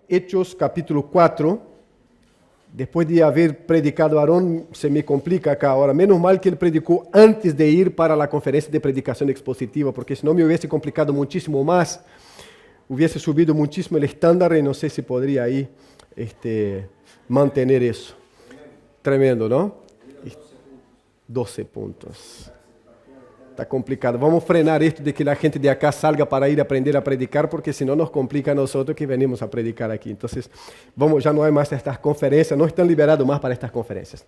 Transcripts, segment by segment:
Hechos capítulo 4, después de haber predicado Aarón, se me complica acá ahora. Menos mal que él predicó antes de ir para la conferencia de predicación expositiva, porque si no me hubiese complicado muchísimo más, hubiese subido muchísimo el estándar y no sé si podría ahí mantener eso. Tremendo, ¿no? 12 puntos. Está complicado. Vamos a frenar esto de que la gente de acá salga para ir a aprender a predicar, porque si no nos complica a nosotros que venimos a predicar aquí. Entonces, ya no hay más estas conferencias, no están liberados más para estas conferencias.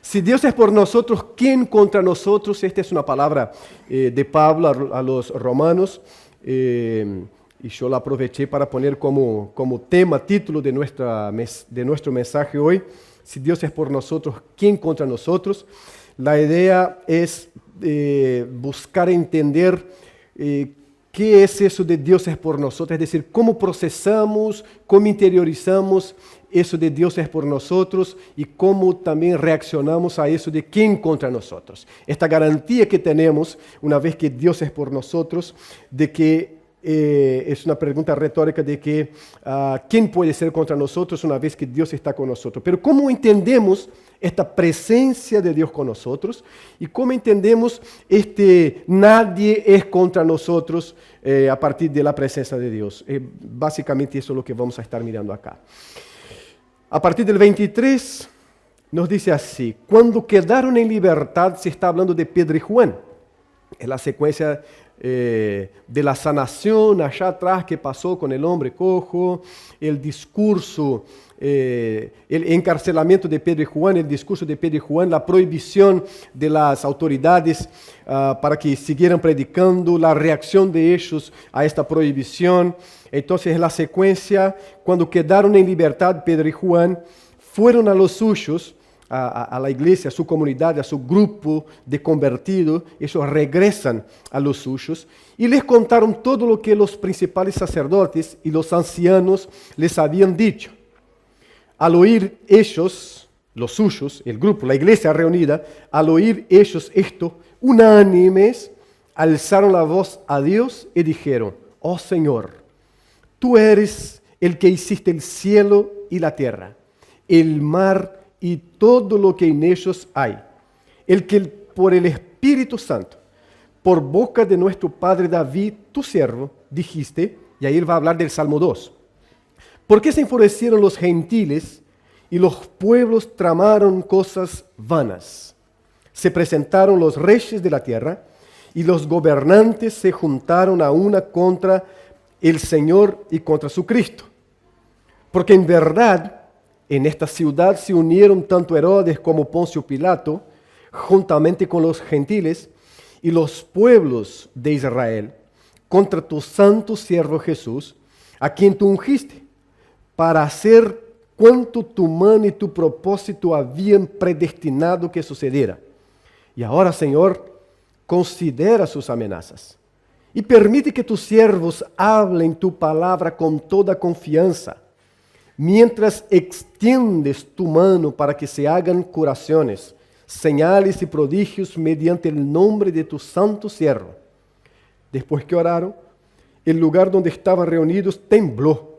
Si Dios es por nosotros, ¿quién contra nosotros? Esta es una palabra de Pablo a los romanos, y yo la aproveché para poner como tema, título de nuestro mensaje hoy. Si Dios es por nosotros, ¿quién contra nosotros? La idea es buscar entender qué es eso de Dios es por nosotros, es decir, cómo procesamos, cómo interiorizamos eso de Dios es por nosotros y cómo también reaccionamos a eso de quién contra nosotros. Esta garantía que tenemos una vez que Dios es por nosotros, de que es una pregunta retórica de que ¿quién puede ser contra nosotros una vez que Dios está con nosotros? Pero ¿cómo entendemos esta presencia de Dios con nosotros? ¿Y cómo entendemos nadie es contra nosotros a partir de la presencia de Dios? Básicamente eso es lo que vamos a estar mirando acá. A partir del 23 nos dice así: cuando quedaron en libertad, se está hablando de Pedro y Juan. Es la secuencia de la sanación allá atrás que pasó con el hombre cojo, el discurso, el encarcelamiento de Pedro y Juan, el discurso de Pedro y Juan, la prohibición de las autoridades para que siguieran predicando, la reacción de ellos a esta prohibición. Entonces la secuencia: cuando quedaron en libertad, Pedro y Juan fueron a los suyos, a la iglesia, a su comunidad, a su grupo de convertidos. Ellos regresan a los suyos y les contaron todo lo que los principales sacerdotes y los ancianos les habían dicho. Al oír ellos, los suyos, el grupo, la iglesia reunida, al oír ellos esto, unánimes, alzaron la voz a Dios y dijeron: oh Señor, tú eres el que hiciste el cielo y la tierra, el mar y todo lo que en ellos hay, el que por el Espíritu Santo, por boca de nuestro padre David, tu siervo, dijiste. Y ahí él va a hablar del Salmo 2. ¿Por qué se enfurecieron los gentiles y los pueblos tramaron cosas vanas? Se presentaron los reyes de la tierra y los gobernantes se juntaron a una contra el Señor y contra su Cristo. Porque en verdad, en esta ciudad se unieron tanto Herodes como Poncio Pilato, juntamente con los gentiles y los pueblos de Israel, contra tu santo siervo Jesús, a quien tú ungiste, para hacer cuanto tu mano y tu propósito habían predestinado que sucediera. Y ahora, Señor, considera sus amenazas y permite que tus siervos hablen tu palabra con toda confianza, mientras extiendes tu mano para que se hagan curaciones, señales y prodigios mediante el nombre de tu santo siervo. Después que oraron, el lugar donde estaban reunidos tembló,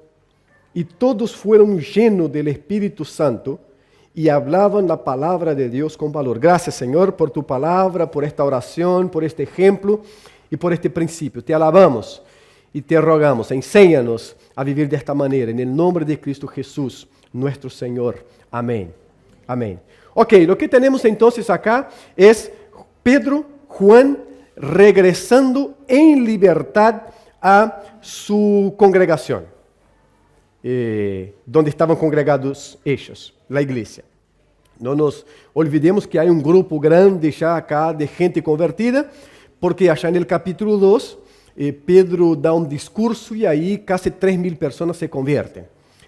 y todos fueron llenos del Espíritu Santo y hablaban la palabra de Dios con valor. Gracias, Señor, por tu palabra, por esta oración, por este ejemplo y por este principio. Te alabamos y te rogamos, enséñanos a vivir de esta manera, en el nombre de Cristo Jesús, nuestro Señor. Amén. Amén. Ok, lo que tenemos entonces acá es Pedro, Juan, regresando en libertad a su congregación, donde estaban congregados ellos, la iglesia. No nos olvidemos que hay un grupo grande ya acá de gente convertida, porque allá en el capítulo 2, Pedro da un discurso y ahí casi 3,000 personas se convierten,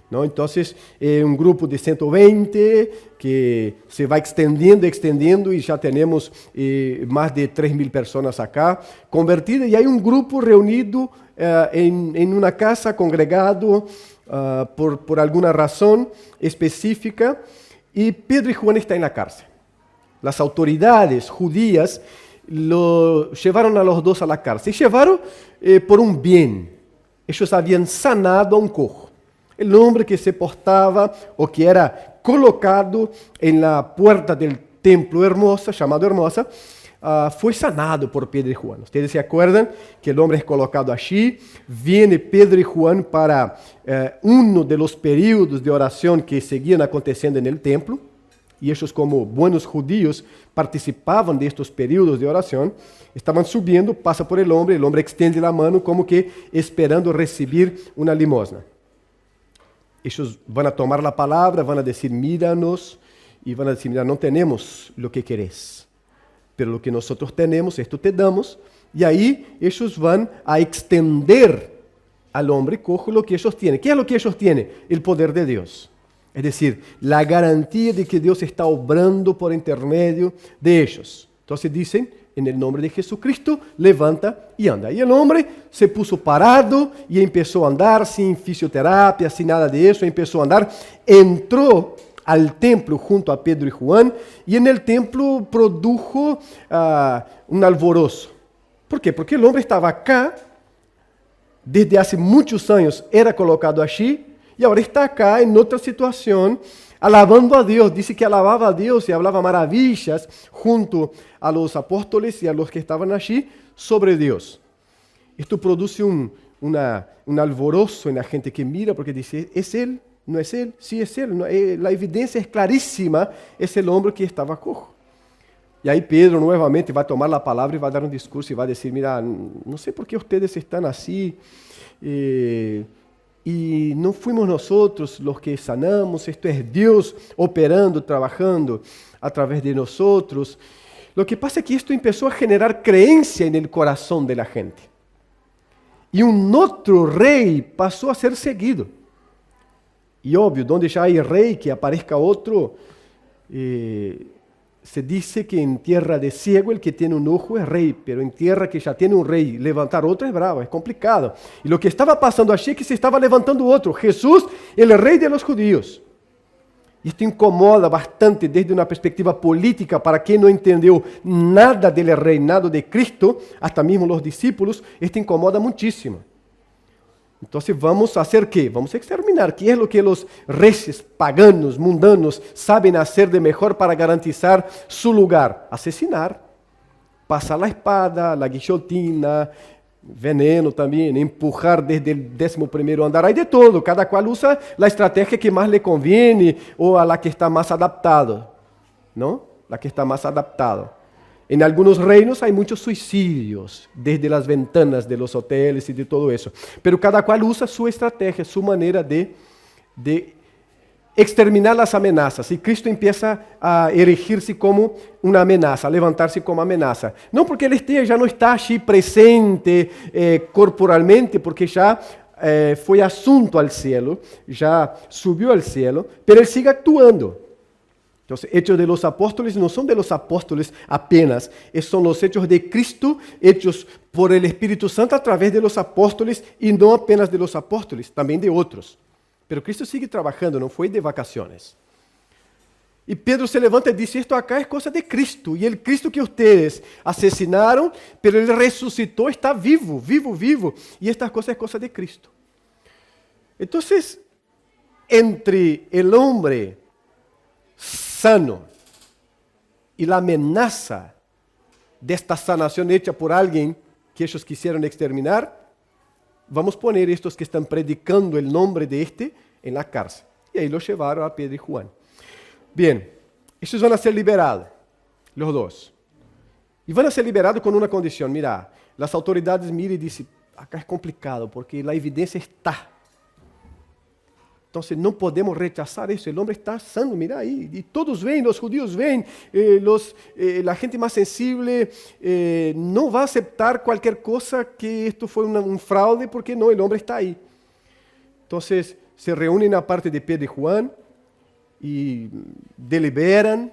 ¿no? Entonces, un grupo de 120 que se va extendiendo y ya tenemos más de 3,000 personas acá convertidas, y hay un grupo reunido en una casa, congregado por alguna razón específica, y Pedro y Juan están en la cárcel. Las autoridades judías lo llevaron a los dos a la cárcel. Y llevaron por un bien. Ellos habían sanado a un cojo. El hombre que se portaba o que era colocado en la puerta del templo Hermosa, llamado Hermosa, fue sanado por Pedro y Juan. Ustedes se acuerdan que el hombre es colocado allí, viene Pedro y Juan para uno de los periodos de oración que seguían aconteciendo en el templo, y ellos como buenos judíos participaban de estos periodos de oración, estaban subiendo, pasa por el hombre extiende la mano como que esperando recibir una limosna. Ellos van a tomar la palabra, van a decir, míranos, y van a decir, mira, no tenemos lo que querés, pero lo que nosotros tenemos, esto te damos, y ahí ellos van a extender al hombre cojo lo que ellos tienen. ¿Qué es lo que ellos tienen? El poder de Dios. Es decir, la garantía de que Dios está obrando por intermedio de ellos. Entonces dicen, en el nombre de Jesucristo, levanta y anda. Y el hombre se puso parado y empezó a andar sin fisioterapia, sin nada de eso, empezó a andar, entró al templo junto a Pedro y Juan, y en el templo produjo un alborozo. ¿Por qué? Porque el hombre estaba acá, desde hace muchos años era colocado allí, y ahora está acá en otra situación, alabando a Dios. Dice que alababa a Dios y hablaba maravillas junto a los apóstoles y a los que estaban allí sobre Dios. Esto produce un alborozo en la gente que mira porque dice, ¿es Él? ¿No es Él? Sí es Él. No, la evidencia es clarísima, es el hombre que estaba cojo. Y ahí Pedro nuevamente va a tomar la palabra y va a dar un discurso y va a decir, mira, no sé por qué ustedes están así, y no fuimos nosotros los que sanamos, esto es Dios operando, trabajando a través de nosotros. Lo que pasa es que esto empezó a generar creencia en el corazón de la gente. Y un otro rey pasó a ser seguido. Y obvio, donde ya hay rey, que aparezca otro, se dice que en tierra de ciego el que tiene un ojo es rey, pero en tierra que ya tiene un rey, levantar otro es bravo, es complicado. Y lo que estaba pasando allí es que se estaba levantando otro, Jesús, el rey de los judíos. Y esto incomoda bastante desde una perspectiva política para quien no entendió nada del reinado de Cristo, hasta mismo los discípulos, esto incomoda muchísimo. Entonces vamos a hacer ¿qué? Vamos a exterminar. ¿Qué es lo que los reyes paganos, mundanos, saben hacer de mejor para garantizar su lugar? Asesinar, pasar la espada, la guillotina, veneno también, empujar desde el 11º andar. Hay de todo, cada cual usa la estrategia que más le conviene o a la que está más adaptado, ¿no? La que está más adaptado. En algunos reinos hay muchos suicidios desde las ventanas de los hoteles y de todo eso. Pero cada cual usa su estrategia, su manera de exterminar las amenazas. Y Cristo empieza a erigirse como una amenaza, a levantarse como amenaza. No porque Él ya no está allí presente corporalmente, porque ya fue asunto al cielo, ya subió al cielo, pero Él sigue actuando. Entonces, hechos de los apóstoles no son de los apóstoles apenas, son los hechos de Cristo, hechos por el Espíritu Santo a través de los apóstoles y no apenas de los apóstoles, también de otros. Pero Cristo sigue trabajando, no fue de vacaciones. Y Pedro se levanta y dice, esto acá es cosa de Cristo, y el Cristo que ustedes asesinaron, pero Él resucitó, está vivo, vivo, vivo, y esta cosa es cosa de Cristo. Entonces, entre el hombre sano y la amenaza de esta sanación hecha por alguien que ellos quisieron exterminar, vamos a poner estos que están predicando el nombre de este en la cárcel. Y ahí los llevaron a Pedro y Juan. Bien, estos van a ser liberados, los dos. Y van a ser liberados con una condición. Mira, las autoridades miran y dicen, acá es complicado porque la evidencia está. Entonces no podemos rechazar eso, el hombre está sano, mira ahí, y todos ven, los judíos ven, la gente más sensible no va a aceptar cualquier cosa que esto fue un fraude, porque no, el hombre está ahí. Entonces se reúnen aparte de Pedro y Juan y deliberan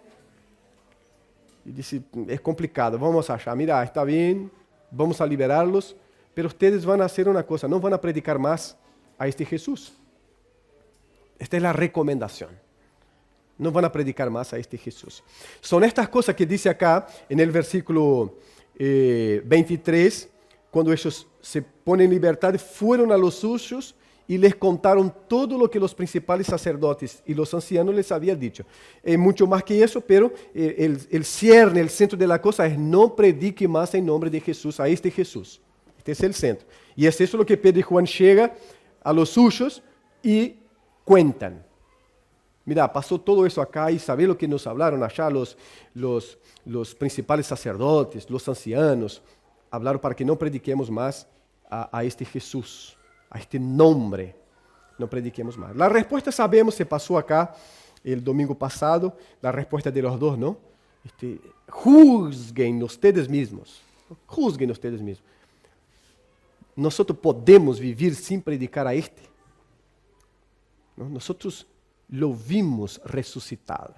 y dicen, es complicado, vamos a achar, mira, está bien, vamos a liberarlos, pero ustedes van a hacer una cosa, no van a predicar más a este Jesús. Esta es la recomendación. No van a predicar más a este Jesús. Son estas cosas que dice acá en el versículo 23, cuando ellos se ponen en libertad, fueron a los suyos y les contaron todo lo que los principales sacerdotes y los ancianos les habían dicho. Mucho más que eso, pero el cierne, el centro de la cosa es no predique más en nombre de Jesús, a este Jesús. Este es el centro. Y es eso lo que Pedro y Juan llega a los suyos y cuentan. Mira, pasó todo eso acá y ¿sabés lo que nos hablaron allá los principales sacerdotes, los ancianos? Hablaron para que no prediquemos más a este Jesús, a este nombre. No prediquemos más. La respuesta sabemos, se pasó acá el domingo pasado, la respuesta de los dos, ¿no? Juzguen ustedes mismos. Juzguen ustedes mismos. Nosotros podemos vivir sin predicar a este. ¿No? Nosotros lo vimos resucitado.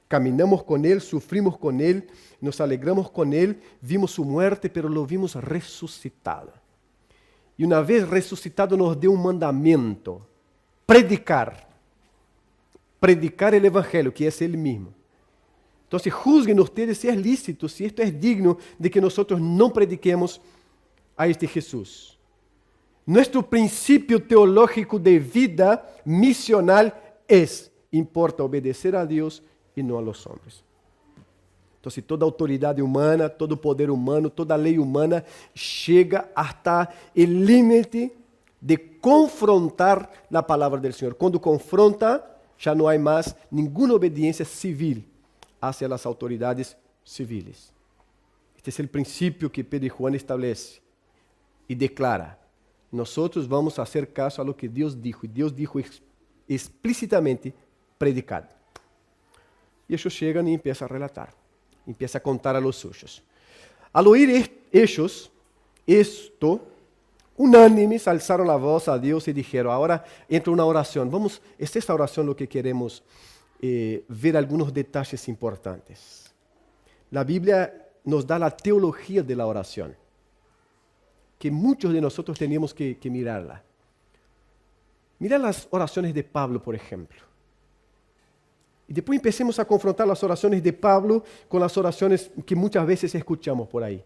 Caminamos con Él, sufrimos con Él, nos alegramos con Él, vimos su muerte, pero lo vimos resucitado. Y una vez resucitado nos dio un mandamiento, predicar el Evangelio, que es Él mismo. Entonces juzguen ustedes si es lícito, si esto es digno de que nosotros no prediquemos a este Jesús. Nuestro principio teológico de vida misional importa obedecer a Dios y no a los hombres. Entonces toda autoridad humana, todo poder humano, toda ley humana llega hasta el límite de confrontar la palabra del Señor. Cuando confronta, ya no hay más ninguna obediencia civil hacia las autoridades civiles. Este es el principio que Pedro y Juan establece y declara. Nosotros vamos a hacer caso a lo que Dios dijo. Y Dios dijo explícitamente, predicad. Y ellos llegan y empiezan a relatar. Empieza a contar a los suyos. Al oír ellos esto, unánimes alzaron la voz a Dios y dijeron, ahora entra una oración. Es esta oración lo que queremos ver algunos detalles importantes. La Biblia nos da la teología de la oración, que muchos de nosotros tenemos que mirarla. Mira las oraciones de Pablo, por ejemplo. Y después empecemos a confrontar las oraciones de Pablo con las oraciones que muchas veces escuchamos por ahí.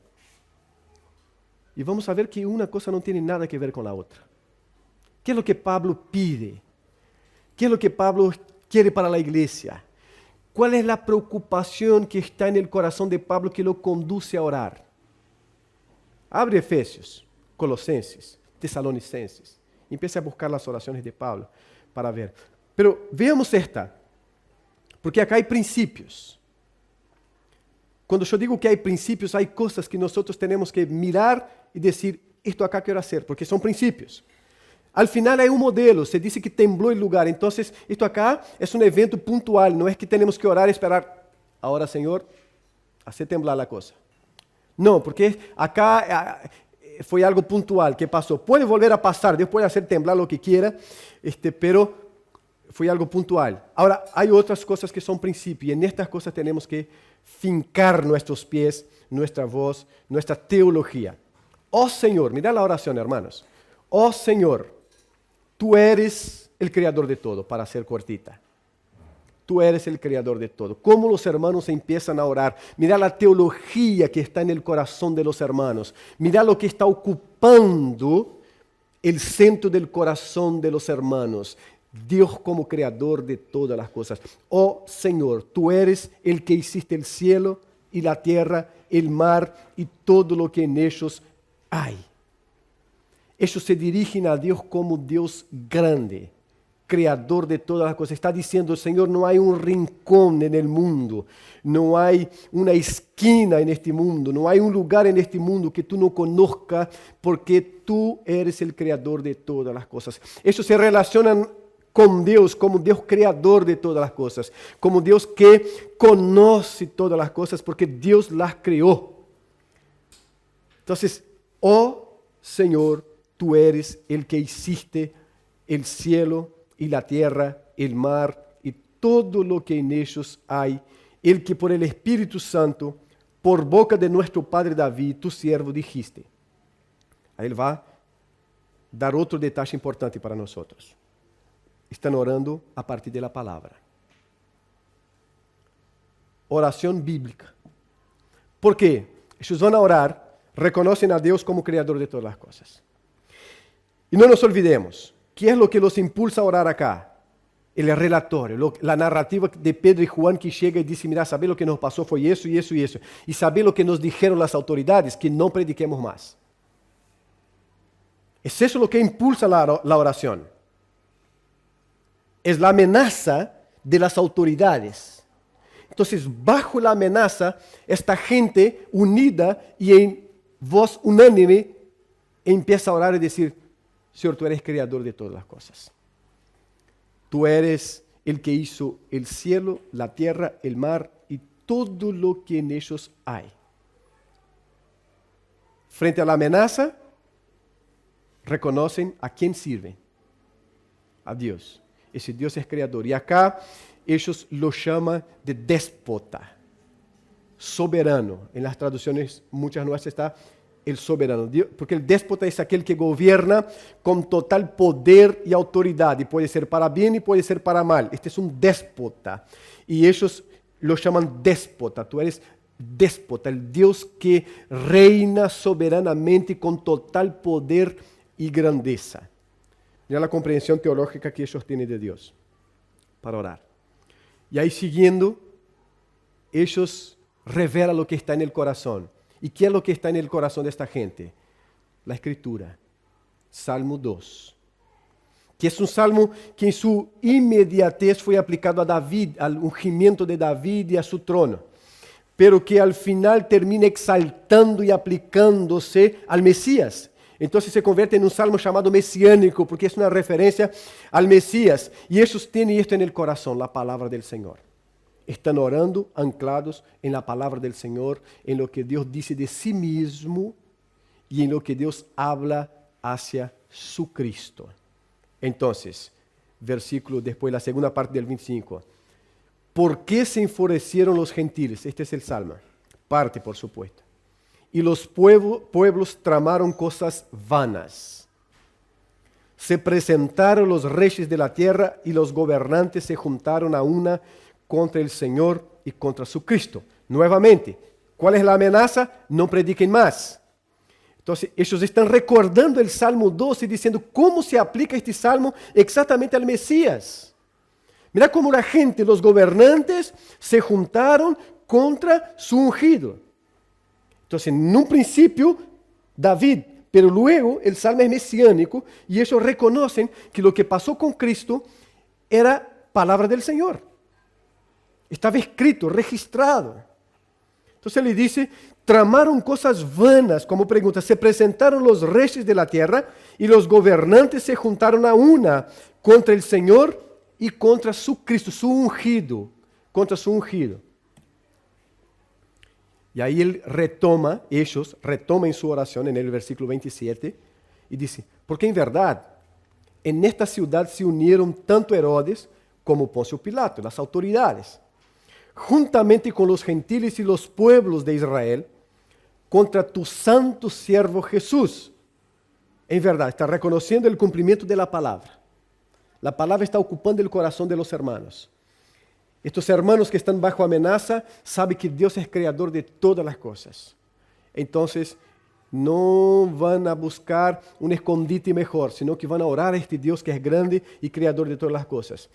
Y vamos a ver que una cosa no tiene nada que ver con la otra. ¿Qué es lo que Pablo pide? ¿Qué es lo que Pablo quiere para la iglesia? ¿Cuál es la preocupación que está en el corazón de Pablo que lo conduce a orar? Abre Efesios, Colosenses, Tesalonicenses. Empiece a buscar las oraciones de Pablo para ver. Pero veamos esta. Porque acá hay principios. Cuando yo digo que hay principios, hay cosas que nosotros tenemos que mirar y decir, esto acá quiero hacer, porque son principios. Al final hay un modelo, se dice que tembló el lugar, entonces esto acá es un evento puntual, no es que tenemos que orar y esperar, ahora Señor, hace temblar la cosa. No, porque acá fue algo puntual que pasó. Puede volver a pasar, Dios puede hacer temblar lo que quiera, pero fue algo puntual. Ahora, hay otras cosas que son principios y en estas cosas tenemos que fincar nuestros pies, nuestra voz, nuestra teología. Oh Señor, mira la oración, hermanos. Oh Señor, tú eres el creador de todo, para ser cortita. Tú eres el creador de todo. ¿Cómo los hermanos empiezan a orar? Mira la teología que está en el corazón de los hermanos. Mira lo que está ocupando el centro del corazón de los hermanos. Dios como creador de todas las cosas. Oh Señor, tú eres el que hiciste el cielo y la tierra, el mar y todo lo que en ellos hay. Ellos se dirigen a Dios como Dios grande, creador de todas las cosas. Está diciendo, Señor, no hay un rincón en el mundo, no hay una esquina en este mundo, no hay un lugar en este mundo que tú no conozcas, porque tú eres el creador de todas las cosas. Ellos se relacionan con Dios como Dios creador de todas las cosas, como Dios que conoce todas las cosas porque Dios las creó. Entonces, oh Señor, tú eres el que hiciste el cielo y la tierra, el mar y todo lo que en ellos hay, el que por el Espíritu Santo, por boca de nuestro padre David, tu siervo, dijiste. Aí ele vai dar outro detalhe importante para nós. Estão orando a partir da palavra. Oração bíblica. ¿Por quê? Eles vão orar, reconhecem a Deus como Criador de todas as coisas. Y no nos olvidemos, ¿qué es lo que los impulsa a orar acá? El relatorio, la narrativa de Pedro y Juan que llega y dice, mira, ¿sabes lo que nos pasó? Fue eso y eso y eso. Y ¿sabes lo que nos dijeron las autoridades? Que no prediquemos más. Es eso lo que impulsa la oración. Es la amenaza de las autoridades. Entonces, bajo la amenaza, esta gente unida y en voz unánime empieza a orar y decir, Señor, tú eres creador de todas las cosas. Tú eres el que hizo el cielo, la tierra, el mar y todo lo que en ellos hay. Frente a la amenaza, reconocen a quién sirven. A Dios. Ese Dios es creador. Y acá ellos lo llaman de déspota, soberano. En las traducciones, muchas nuestras está el soberano. Porque el déspota es aquel que gobierna con total poder y autoridad. Y puede ser para bien y puede ser para mal. Este es un déspota. Y ellos lo llaman déspota. Tú eres déspota, el Dios que reina soberanamente con total poder y grandeza. Mira la comprensión teológica que ellos tienen de Dios para orar. Y ahí siguiendo, ellos revelan lo que está en el corazón. ¿Y qué es lo que está en el corazón de esta gente? La Escritura. Salmo 2. Que es un salmo que en su inmediatez fue aplicado a David, al ungimiento de David y a su trono. Pero que al final termina exaltando y aplicándose al Mesías. Entonces se convierte en un salmo llamado mesiánico, porque es una referencia al Mesías. Y ellos tienen esto en el corazón, la palabra del Señor. Están orando anclados en la palabra del Señor, en lo que Dios dice de sí mismo y en lo que Dios habla hacia su Cristo. Entonces, versículo después, la segunda parte del 25. ¿Por qué se enfurecieron los gentiles? Este es el salmo. Parte, por supuesto. Y los pueblos tramaron cosas vanas. Se presentaron los reyes de la tierra y los gobernantes se juntaron a una contra el Señor y contra su Cristo. Nuevamente, ¿cuál es la amenaza? No prediquen más. Entonces, ellos están recordando el Salmo 12 y diciendo cómo se aplica este salmo exactamente al Mesías. Mira cómo la gente, los gobernantes, se juntaron contra su ungido. Entonces, en un principio, David, pero luego el salmo es mesiánico y ellos reconocen que lo que pasó con Cristo era palabra del Señor. Estaba escrito, registrado. Entonces le dice, tramaron cosas vanas, como pregunta, se presentaron los reyes de la tierra y los gobernantes se juntaron a una contra el Señor y contra su Cristo, su ungido, contra su ungido. Y ahí ellos retoman en su oración en el versículo 27 y dice, porque en verdad en esta ciudad se unieron tanto Herodes como Poncio Pilato, las autoridades, juntamente con los gentiles y los pueblos de Israel, contra tu santo siervo Jesús. En verdad, está reconociendo el cumplimiento de la palabra. La palabra está ocupando el corazón de los hermanos. Estos hermanos que están bajo amenaza saben que Dios es creador de todas las cosas. Entonces, no van a buscar un escondite mejor, sino que van a orar a este Dios que es grande y creador de todas las cosas.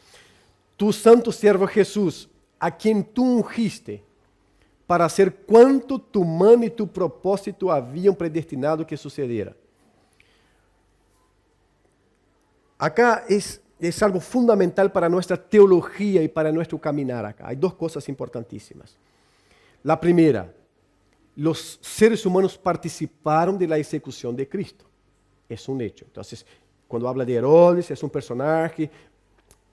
Tu santo siervo Jesús, a quien tú ungiste, para hacer cuanto tu mano y tu propósito habían predestinado que sucediera. Acá es algo fundamental para nuestra teología y para nuestro caminar acá. Hay dos cosas importantísimas. La primera, los seres humanos participaron de la ejecución de Cristo. Es un hecho. Entonces, cuando habla de Herodes, es un personaje.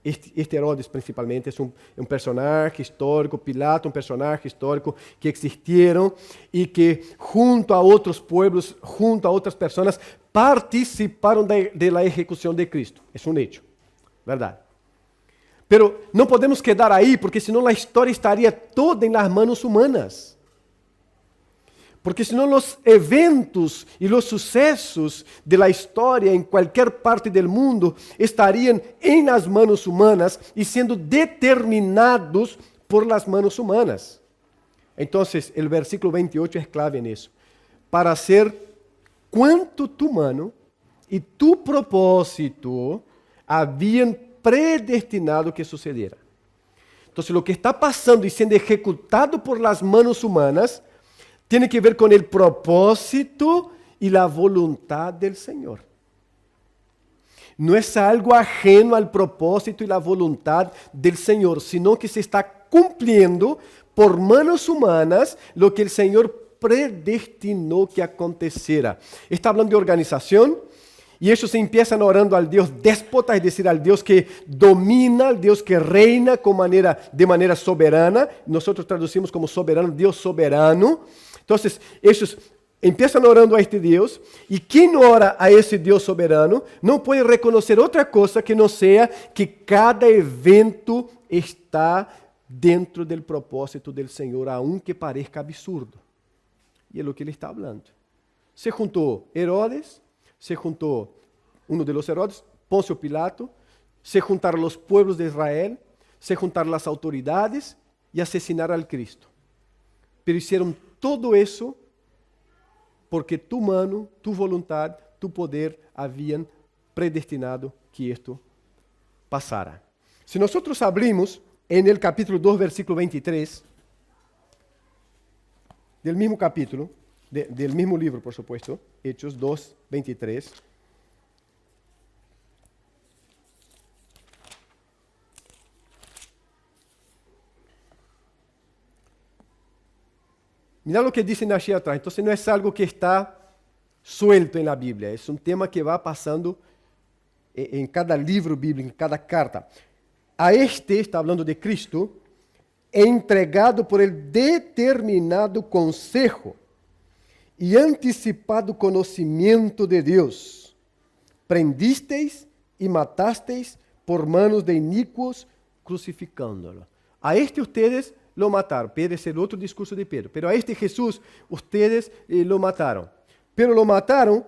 Este Herodes principalmente es un personaje histórico, Pilato, un personaje histórico que existieron y que junto a otros pueblos, junto a otras personas, participaron de la ejecución de Cristo. Es un hecho, ¿verdad? Pero no podemos quedar ahí porque senão la historia estaría toda en las manos humanas. Porque senão los eventos y los sucesos de la historia en cualquier parte del mundo estarían en las manos humanas y siendo determinados por las manos humanas. Entonces, el versículo 28 es clave en eso. Para hacer cuanto tu mano y tu propósito habían predestinado que sucediera. Entonces, lo que está pasando y siendo ejecutado por las manos humanas tiene que ver con el propósito y la voluntad del Señor. No es algo ajeno al propósito y la voluntad del Señor, sino que se está cumpliendo por manos humanas lo que el Señor predestinó que aconteciera. Está hablando de organización y ellos empiezan orando al Dios déspota, es decir, al Dios que domina, al Dios que reina de manera soberana. Nosotros traducimos como soberano, Dios soberano. Entonces, ellos empiezan orando a este Dios, y quien ora a ese Dios soberano no puede reconocer otra cosa que no sea que cada evento está dentro del propósito del Señor, aunque parezca absurdo. Y es lo que ele está hablando. Se juntó Herodes, se juntó uno de los Herodes, Poncio Pilato, se juntaron los pueblos de Israel, se juntaron las autoridades y asesinaron al Cristo. Pero hicieron todo eso porque tu mano, tu voluntad, tu poder habían predestinado que esto pasara. Si nosotros abrimos en el capítulo 2, versículo 23, del mismo capítulo, del mismo libro, por supuesto, Hechos 2, 23. Mira lo que dicen allí atrás. Entonces no es algo que está suelto en la Biblia, es un tema que va pasando en cada libro bíblico, en cada carta. A este, está hablando de Cristo, entregado por el determinado consejo y anticipado conocimiento de Dios, prendisteis y matasteis por manos de inicuos, crucificándolo. A este ustedes lo mataron. Pedro es el otro discurso de Pedro. Pero a este Jesús ustedes lo mataron. Pero lo mataron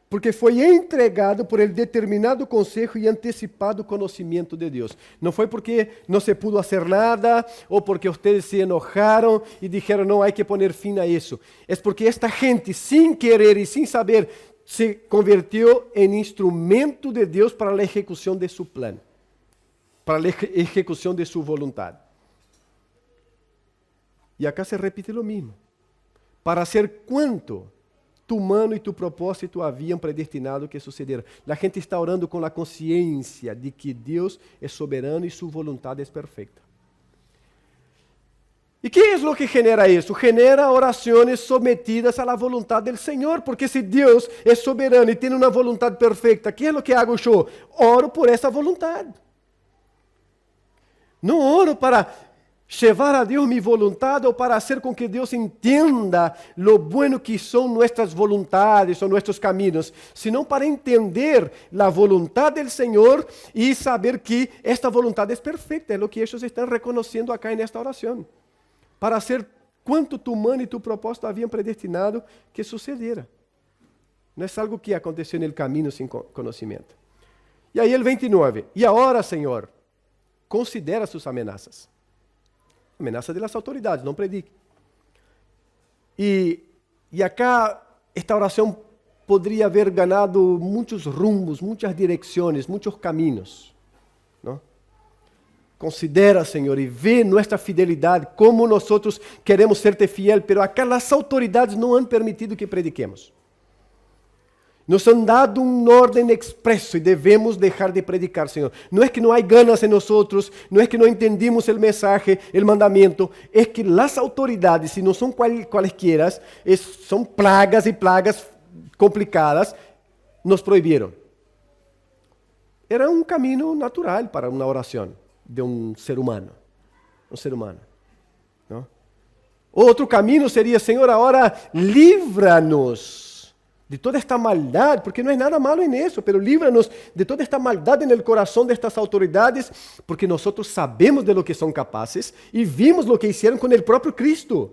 porque foi entregado por el determinado consejo e antecipado conhecimento de Deus. Não foi porque não se pudo fazer nada, ou porque ustedes se enojaram e dijeron, não, hay que poner fin a isso. É porque esta gente, sin querer e sin saber, se convirtió en instrumento de Deus para a execução de su plan, para a execução de su voluntad. E acá se repite lo mismo. Para hacer quanto tu mano e tu propósito haviam predestinado que sucediera. A gente está orando com a consciência de que Deus é soberano e sua vontade é perfeita. E que é o que genera isso? Genera orações sometidas à vontade do Senhor, porque se Deus é soberano e tem uma vontade perfeita, que é o que hago eu? Oro por essa vontade. Não oro para llevar a Deus mi voluntad ou para hacer com que Deus entenda lo bueno que são nuestras voluntades ou nuestros caminos, sino para entender la voluntad del Señor y saber que esta voluntad es perfecta. É o que ellos están reconociendo acá en esta oración. Para hacer quanto tu mano e tu propósito haviam predestinado que sucediera. Não é algo que aconteceu no caminho sem conhecimento. E aí el 29. E agora, Senhor, considera suas ameaças. Amenaza de las autoridades, não predique. E acá esta oração poderia haver ganado muitos rumbos, muitas direções, muitos caminhos. ¿No? Considera, Senhor, e vê nossa fidelidade, como nós queremos ser-te fiel, pero acá as autoridades não han permitido que prediquemos. Nos han dado ordem expresso e devemos deixar de predicar, Senhor. Não é que não há ganas em nós, não é que não entendimos o mensagem, o mandamento, é que as autoridades, se não são quaisquer, são plagas e plagas complicadas, nos proibiram. Era um caminho natural para uma oração de um ser humano. Um ser humano. Não? Outro caminho seria, Senhor, agora livra-nos de toda esta maldade, porque não é nada malo em isso, pero livra-nos de toda esta maldade no coração destas autoridades, porque nós sabemos de lo que são capazes e vimos lo que hicieron com o próprio Cristo.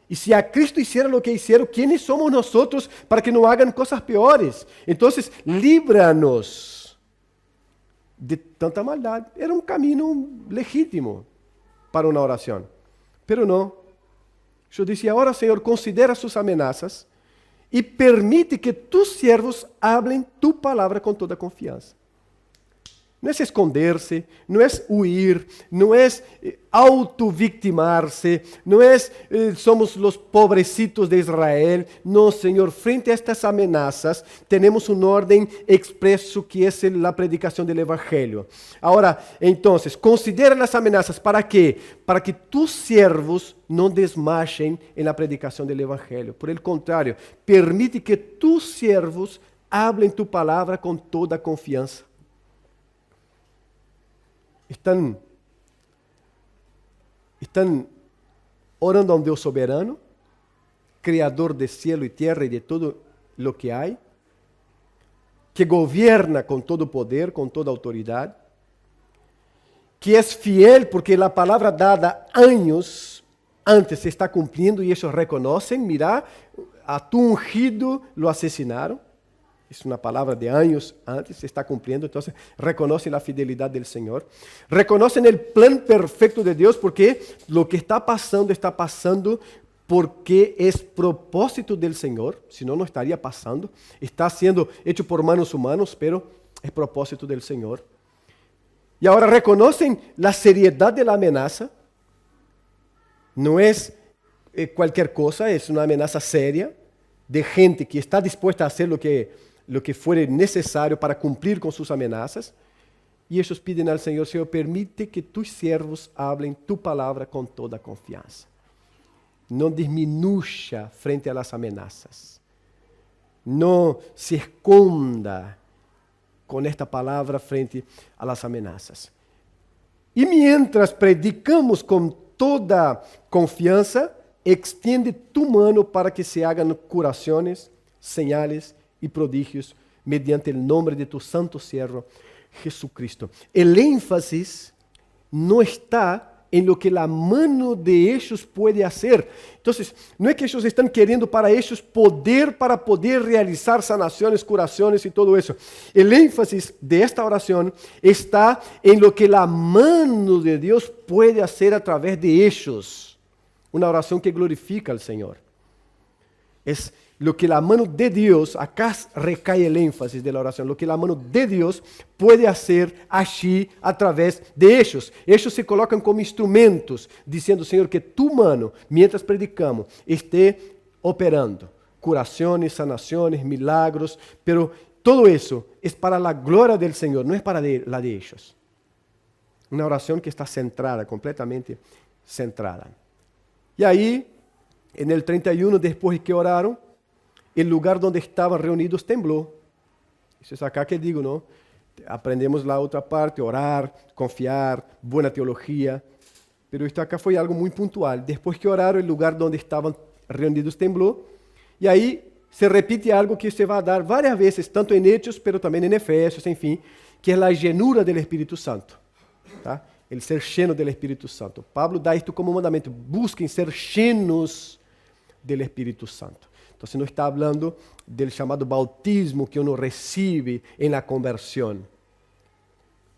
E se a Cristo hiciera lo que hicieron, ¿quiénes somos nós para que não hagan coisas piores? Então, livra-nos de tanta maldade. Era um caminho legítimo para uma oração, pero não. Eu disse, agora, Senhor, considera suas ameaças y permite que tus siervos hablen tu palabra con toda confianza. No es esconderse, no es huir, no es autovictimarse, no es somos los pobrecitos de Israel. No, Señor, frente a estas amenazas tenemos un orden expreso que es la predicación del Evangelio. Ahora, entonces, considera las amenazas. ¿Para qué? Para que tus siervos no desmayen en la predicación del Evangelio. Por el contrario, permite que tus siervos hablen tu palabra con toda confianza. Están orando a un Dios soberano, creador de cielo y tierra y de todo lo que hay, que gobierna con todo poder, con toda autoridad, que es fiel porque la palabra dada años antes se está cumpliendo y ellos reconocen. Mira, a tu ungido lo asesinaron. Es una palabra de años antes, se está cumpliendo. Entonces, reconocen la fidelidad del Señor. Reconocen el plan perfecto de Dios porque lo que está pasando porque es propósito del Señor. Si no, no estaría pasando. Está siendo hecho por manos humanas, pero es propósito del Señor. Y ahora reconocen la seriedad de la amenaza. No es cualquier cosa, es una amenaza seria de gente que está dispuesta a hacer lo que fuere necesario para cumplir con sus amenazas. Y ellos piden al Señor: Señor, permite que tus siervos hablen tu palabra con toda confianza. No disminuya frente a las amenazas. No se esconda con esta palabra frente a las amenazas. Y mientras predicamos con toda confianza, extiende tu mano para que se hagan curaciones, señales y prodigios mediante el nombre de tu santo siervo Jesucristo. El énfasis no está en lo que la mano de ellos puede hacer. Entonces, no es que ellos están queriendo para ellos poder para poder realizar sanaciones, curaciones y todo eso. El énfasis de esta oración está en lo que la mano de Dios puede hacer a través de ellos. Una oración que glorifica al Señor. Es lo que la mano de Dios, acá recae el énfasis de la oración, lo que la mano de Dios puede hacer allí a través de ellos. Ellos se colocan como instrumentos, diciendo: Señor, que tu mano, mientras predicamos, esté operando curaciones, sanaciones, milagros, pero todo eso es para la gloria del Señor, no es para la de ellos. Una oración que está centrada, completamente centrada. Y ahí, en el 31, después de que oraron, el lugar donde estaban reunidos tembló. Eso es acá que digo, ¿no? Aprendemos la otra parte: orar, confiar, buena teología. Pero esto acá fue algo muy puntual. Después que oraron, el lugar donde estaban reunidos tembló. Y ahí se repite algo que se va a dar varias veces, tanto en Hechos, pero también en Efesios, en fin, que es la llenura del Espíritu Santo. ¿Tá? El ser lleno del Espíritu Santo. Pablo da esto como mandamento: busquen ser llenos del Espíritu Santo. Entonces no está hablando del llamado bautismo que uno recibe en la conversión.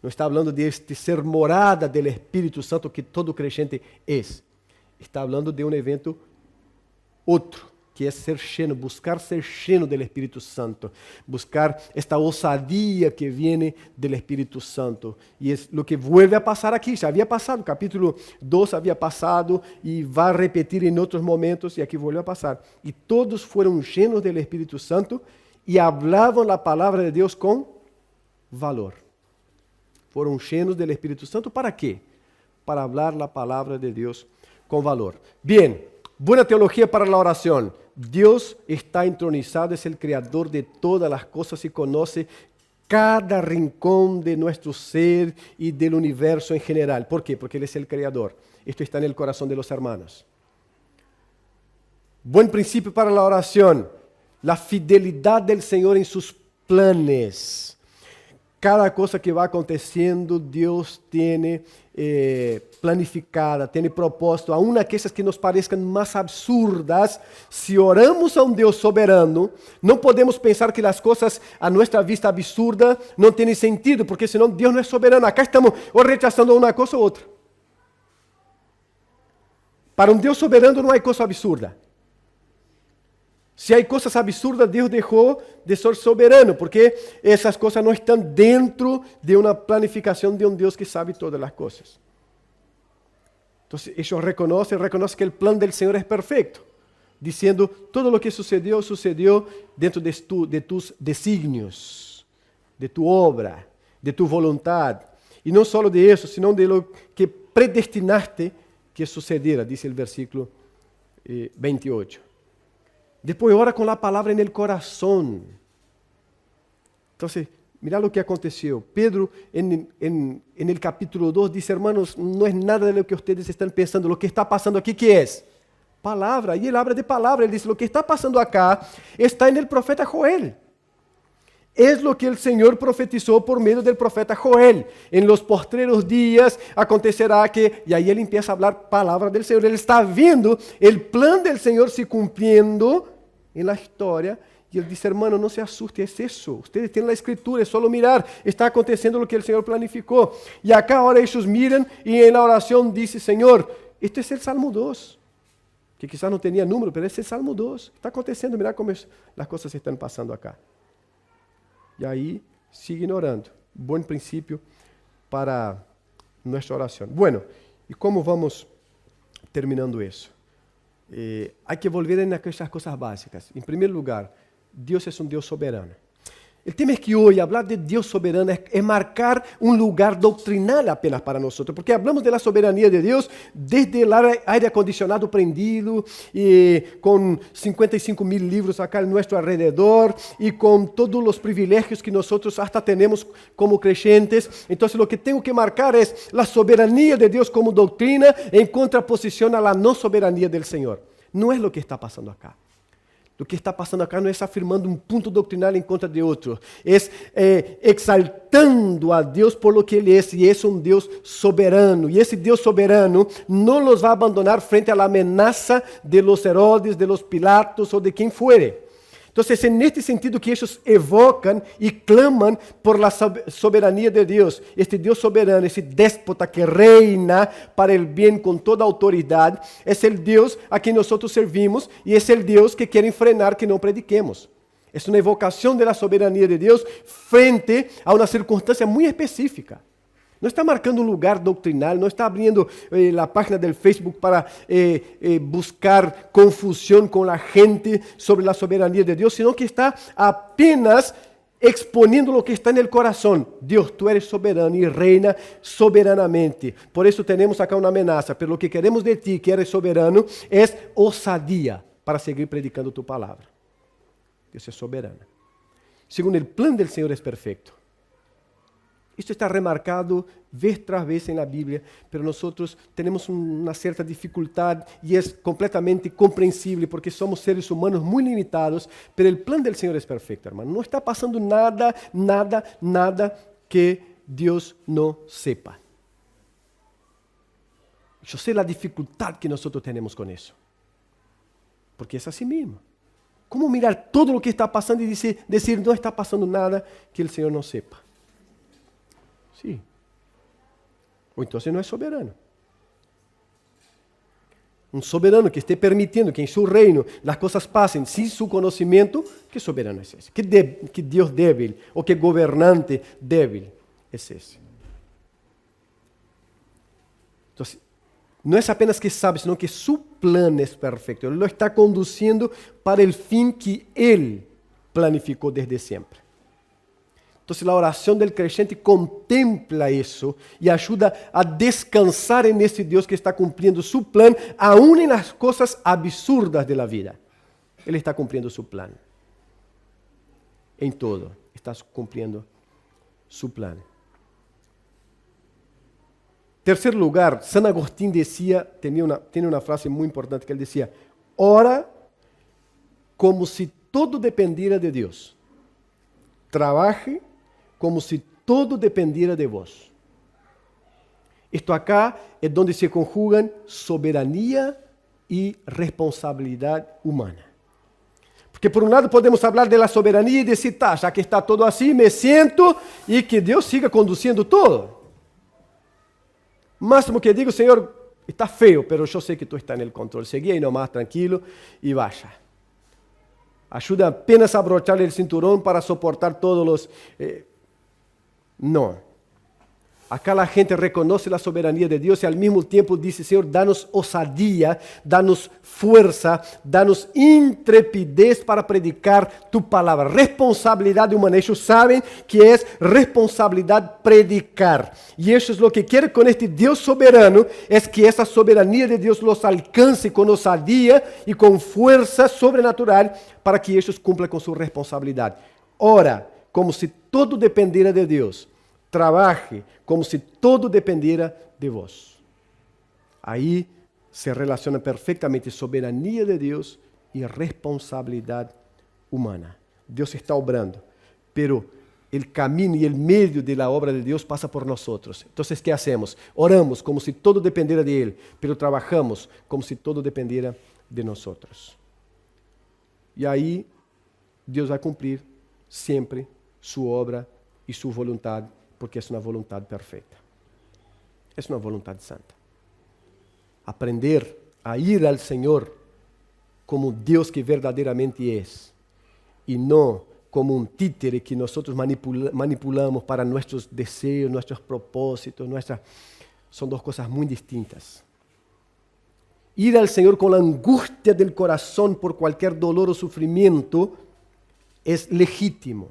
No está hablando de este ser morada del Espíritu Santo que todo creyente es. Está hablando de un evento otro, que es ser lleno, buscar ser lleno del Espíritu Santo, buscar esta osadía que viene del Espíritu Santo. Y es lo que vuelve a pasar aquí. Ya había pasado, capítulo 2 había pasado y va a repetir en otros momentos, y aquí vuelve a pasar. Y todos fueron llenos del Espíritu Santo y hablaban la palabra de Dios con valor. Fueron llenos del Espíritu Santo, ¿para qué? Para hablar la palabra de Dios con valor. Bien, buena teología para la oración. Dios está entronizado, es el creador de todas las cosas y conoce cada rincón de nuestro ser y del universo en general. ¿Por qué? Porque Él es el creador. Esto está en el corazón de los hermanos. Buen principio para la oración: la fidelidad del Señor en sus planes. Cada cosa que va aconteciendo, Dios tiene planificada, tiene propósito, aún aquellas que nos parezcan más absurdas. Si oramos a un Dios soberano, no podemos pensar que las cosas a nuestra vista absurda no tienen sentido, porque senão Dios no es soberano. Acá estamos o rechazando una cosa u otra. Para un Dios soberano no hay cosa absurda. Si hay cosas absurdas, Dios dejó de ser soberano, porque esas cosas no están dentro de una planificación de un Dios que sabe todas las cosas. Entonces ellos reconocen que el plan del Señor es perfecto, diciendo todo lo que sucedió dentro de tus designios, de tu obra, de tu voluntad. Y no solo de eso, sino de lo que predestinaste que sucediera, dice el versículo 28. Después ora con la palabra en el corazón. Entonces, mira lo que aconteció. Pedro en el capítulo 2 dice, hermanos, no es nada de lo que ustedes están pensando. Lo que está pasando aquí, ¿qué es? Palabra. Y él habla de palabra. Él dice, lo que está pasando acá está en el profeta Joel. Es lo que el Señor profetizó por medio del profeta Joel. En los postreros días acontecerá que, y ahí él empieza a hablar palabra del Señor. Él está viendo el plan del Señor se cumpliendo en la historia. Y él dice, hermano, no se asuste, es eso. Ustedes tienen la escritura, es solo mirar. Está aconteciendo lo que el Señor planificó. Y acá ahora ellos miran y en la oración dice, Señor, esto es el Salmo 2. Que quizás no tenía número, pero es el Salmo 2. Está aconteciendo, mira cómo las cosas están pasando acá. Y ahí siguen orando. Buen principio para nuestra oración. Bueno, ¿y cómo vamos terminando eso? Hay que volver en aquellas cosas básicas. En primer lugar, Dios es un Dios soberano. El tema es que hoy hablar de Dios soberano es marcar un lugar doctrinal apenas para nosotros, porque hablamos de la soberanía de Dios desde el aire acondicionado prendido, y con 55,000 libros acá a nuestro alrededor, y con todos los privilegios que nosotros hasta tenemos como creyentes. Entonces lo que tengo que marcar es la soberanía de Dios como doctrina en contraposición a la no soberanía del Señor. No es lo que está pasando acá. Lo que está pasando acá no es afirmando un punto doctrinal en contra de otro, es exaltando a Dios por lo que Él es, y es un Dios soberano. Y ese Dios soberano no los va a abandonar frente a la amenaza de los Herodes, de los Pilatos o de quien fuere. Entonces, en este sentido que ellos evocan y claman por la soberanía de Dios, este Dios soberano, ese déspota que reina para el bien con toda autoridad, es el Dios a quien nosotros servimos y es el Dios que quiere frenar que no prediquemos. Es una evocación de la soberanía de Dios frente a una circunstancia muy específica. No está marcando un lugar doctrinal, no está abriendo la página del Facebook para buscar confusión con la gente sobre la soberanía de Dios, sino que está apenas exponiendo lo que está en el corazón. Dios, tú eres soberano y reina soberanamente. Por eso tenemos acá una amenaza, pero lo que queremos de ti, que eres soberano, es osadía para seguir predicando tu palabra. Dios es soberano. Según el plan del Señor es perfecto. Esto está remarcado vez tras vez en la Biblia, pero nosotros tenemos una cierta dificultad y es completamente comprensible porque somos seres humanos muy limitados, pero el plan del Señor es perfecto, hermano. No está pasando nada que Dios no sepa. Yo sé la dificultad que nosotros tenemos con eso, porque es así mismo. ¿Cómo mirar todo lo que está pasando y decir no está pasando nada que el Señor no sepa? Sí. O entonces no es soberano. Un soberano que esté permitiendo que en su reino las cosas pasen sin su conocimiento, ¿qué soberano es ese? ¿Qué Dios débil o qué gobernante débil es ese? Entonces, no es apenas que sabe, sino que su plan es perfecto. Él lo está conduciendo para el fin que Él planificó desde siempre. Entonces la oración del creyente contempla eso y ayuda a descansar en ese Dios que está cumpliendo su plan, aún en las cosas absurdas de la vida. Él está cumpliendo su plan. En todo, está cumpliendo su plan. Tercer lugar, San Agustín decía, tiene una frase muy importante que él decía, ora como si todo dependiera de Dios. Trabaje como si todo dependiera de vos. Esto acá es donde se conjugan soberanía y responsabilidad humana. Porque por un lado podemos hablar de la soberanía y decir, ya que está todo así, me siento y que Dios siga conduciendo todo. Máximo que digo, Señor, está feo, pero yo sé que tú estás en el control. Seguí ahí nomás, tranquilo y vaya. Ayuda apenas a abrocharle el cinturón para soportar todos los... No. Acá la gente reconoce la soberanía de Dios y al mismo tiempo dice, Señor, danos osadía, danos fuerza, danos intrepidez para predicar tu palabra. Responsabilidad humana. Ellos saben que es responsabilidad predicar. Y eso es lo que quiere con este Dios soberano, es que esa soberanía de Dios los alcance con osadía y con fuerza sobrenatural para que ellos cumplan con su responsabilidad. Ora, como si todo dependiera de Dios. Trabaje como si todo dependiera de vos. Ahí se relaciona perfectamente soberanía de Dios y responsabilidad humana. Dios está obrando, pero el camino y el medio de la obra de Dios pasa por nosotros. Entonces, ¿qué hacemos? Oramos como si todo dependiera de Él, pero trabajamos como si todo dependiera de nosotros. Y ahí Dios va a cumplir siempre su obra y su voluntad, porque es una voluntad perfecta. Es una voluntad santa. Aprender a ir al Señor como Dios que verdaderamente es y no como un títere que nosotros manipulamos para nuestros deseos, nuestros propósitos, son dos cosas muy distintas. Ir al Señor con la angustia del corazón por cualquier dolor o sufrimiento es legítimo.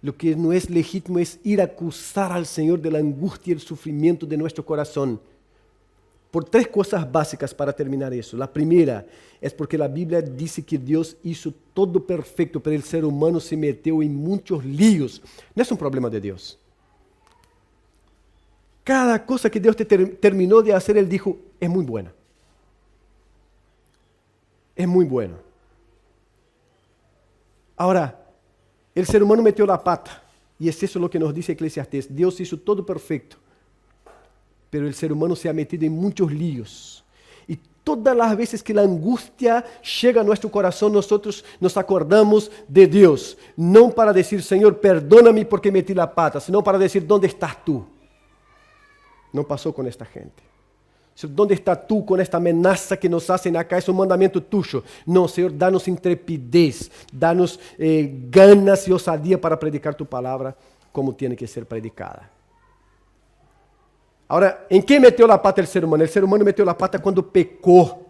Lo que no es legítimo es ir a acusar al Señor de la angustia y el sufrimiento de nuestro corazón. Por tres cosas básicas para terminar eso. La primera es porque la Biblia dice que Dios hizo todo perfecto, pero el ser humano se metió en muchos líos. No es un problema de Dios. Cada cosa que Dios terminó de hacer, Él dijo, es muy buena. Es muy bueno. Ahora, el ser humano metió la pata, y es eso lo que nos dice Eclesiastés. Dios hizo todo perfecto, pero el ser humano se ha metido en muchos líos. Y todas las veces que la angustia llega a nuestro corazón, nosotros nos acordamos de Dios. No para decir, Señor, perdóname porque metí la pata, sino para decir, ¿dónde estás tú? No pasó con esta gente. ¿Dónde estás tú con esta amenaza que nos hacen acá? Es un mandamiento tuyo. No, Señor, danos intrepidez, danos ganas y osadía para predicar tu palabra como tiene que ser predicada. Ahora, ¿en qué metió la pata el ser humano? El ser humano metió la pata cuando pecó.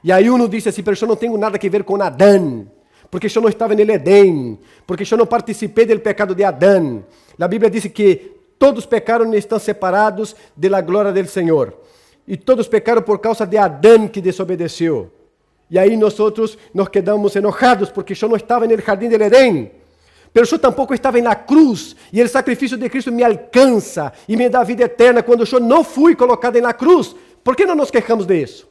Y ahí uno dice así, pero yo no tengo nada que ver con Adán, porque yo no estaba en el Edén, porque yo no participé del pecado de Adán. La Biblia dice que todos pecaron y están separados de la gloria del Señor. Y todos pecaron por causa de Adán que desobedeció. Y ahí nosotros nos quedamos enojados porque yo no estaba en el jardín del Edén. Pero yo tampoco estaba en la cruz. Y el sacrificio de Cristo me alcanza y me da vida eterna cuando yo no fui colocado en la cruz. ¿Por qué no nos quejamos de eso?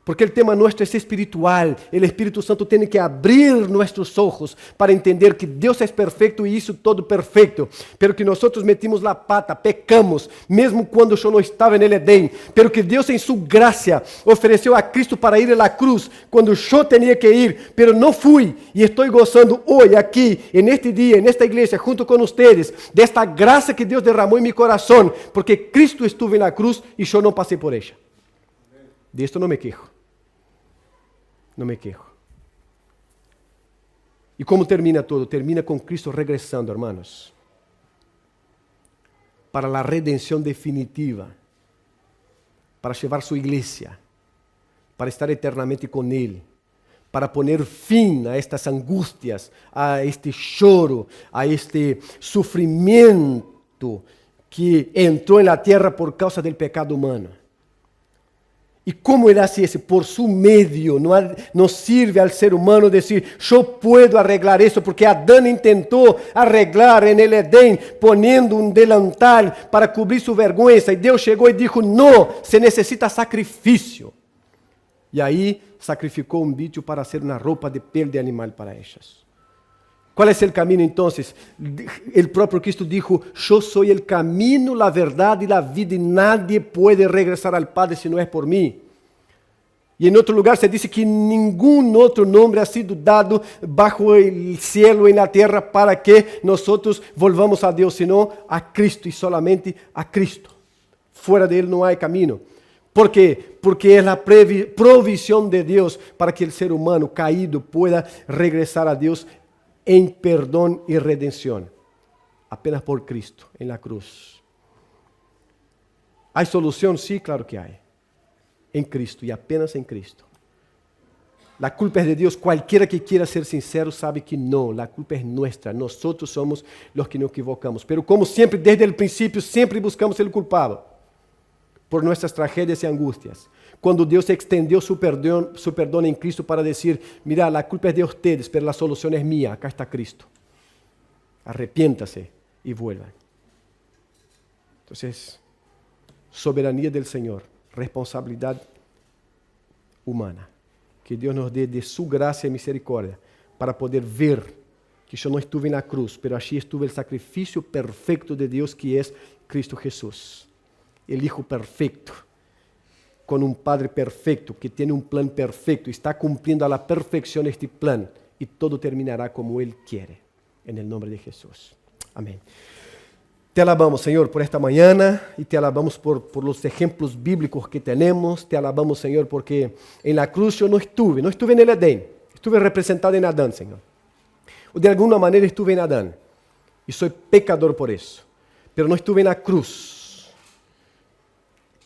Porque el tema nuestro es espiritual. El Espíritu Santo tiene que abrir nuestros ojos para entender que Dios es perfecto y hizo todo perfecto. Pero que nosotros metimos la pata, pecamos, mesmo cuando yo no estaba en el Edén. Pero que Dios en su gracia ofreció a Cristo para ir a la cruz cuando yo tenía que ir, pero no fui. Y estoy gozando hoy aquí, en este día, en esta iglesia, junto con ustedes, de esta gracia que Dios derramó en mi corazón, porque Cristo estuvo en la cruz y yo no pasé por ella. De esto no me quejo. No me quejo. ¿Y cómo termina todo? Termina con Cristo regresando, hermanos, para la redención definitiva, para llevar su iglesia, para estar eternamente con Él, para poner fin a estas angustias, a este lloro, a este sufrimiento que entró en la tierra por causa del pecado humano. ¿Y cómo Él hace eso? Por su medio. No sirve al ser humano decir, yo puedo arreglar eso, porque Adán intentó arreglar en el Edén poniendo un delantal para cubrir su vergüenza. Y Dios llegó y dijo, no, se necesita sacrificio. Y ahí sacrificó un bicho para hacer una ropa de piel de animal para ellas. ¿Cuál es el camino entonces? El propio Cristo dijo, yo soy el camino, la verdad y la vida y nadie puede regresar al Padre si no es por mí. Y en otro lugar se dice que ningún otro nombre ha sido dado bajo el cielo y en la tierra para que nosotros volvamos a Dios, sino a Cristo y solamente a Cristo. Fuera de Él no hay camino. ¿Por qué? Porque es la provisión de Dios para que el ser humano caído pueda regresar a Dios en perdón y redención. Apenas por Cristo, en la cruz. ¿Hay solución? Sí, claro que hay. En Cristo y apenas en Cristo. La culpa es de Dios. Cualquiera que quiera ser sincero sabe que no. La culpa es nuestra. Nosotros somos los que nos equivocamos. Pero como siempre, desde el principio, siempre buscamos el culpado por nuestras tragedias y angustias. Cuando Dios extendió su perdón en Cristo para decir, mira, la culpa es de ustedes, pero la solución es mía. Acá está Cristo. Arrepiéntase y vuelvan. Entonces, soberanía del Señor, responsabilidad humana. Que Dios nos dé de su gracia y misericordia para poder ver que yo no estuve en la cruz, pero allí estuvo el sacrificio perfecto de Dios que es Cristo Jesús, el Hijo perfecto, con un Padre perfecto, que tiene un plan perfecto, está cumpliendo a la perfección este plan y todo terminará como Él quiere, en el nombre de Jesús. Amén. Te alabamos, Señor, por esta mañana y te alabamos por los ejemplos bíblicos que tenemos. Te alabamos, Señor, porque en la cruz yo no estuve en el Edén, estuve representado en Adán, Señor. O de alguna manera estuve en Adán y soy pecador por eso, pero no estuve en la cruz,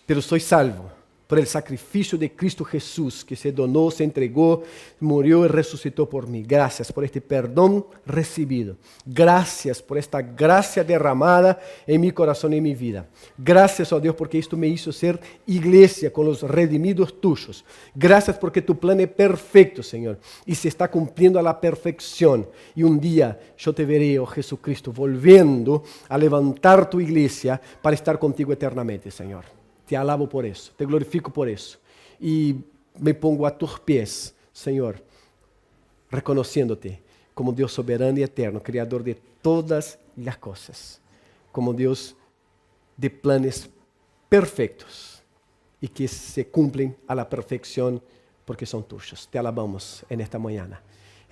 pero soy salvo por el sacrificio de Cristo Jesús, que se donó, se entregó, murió y resucitó por mí. Gracias por este perdón recibido. Gracias por esta gracia derramada en mi corazón y en mi vida. Gracias, oh Dios, porque esto me hizo ser iglesia con los redimidos tuyos. Gracias porque tu plan es perfecto, Señor, y se está cumpliendo a la perfección. Y un día yo te veré, oh Jesucristo, volviendo a levantar tu iglesia para estar contigo eternamente, Señor. Te alabo por eso, te glorifico por eso. Y me pongo a tus pies, Señor, reconociéndote como Dios soberano y eterno, creador de todas las cosas, como Dios de planes perfectos y que se cumplen a la perfección porque son tuyos. Te alabamos en esta mañana,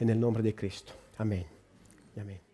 en el nombre de Cristo. Amén. Amén.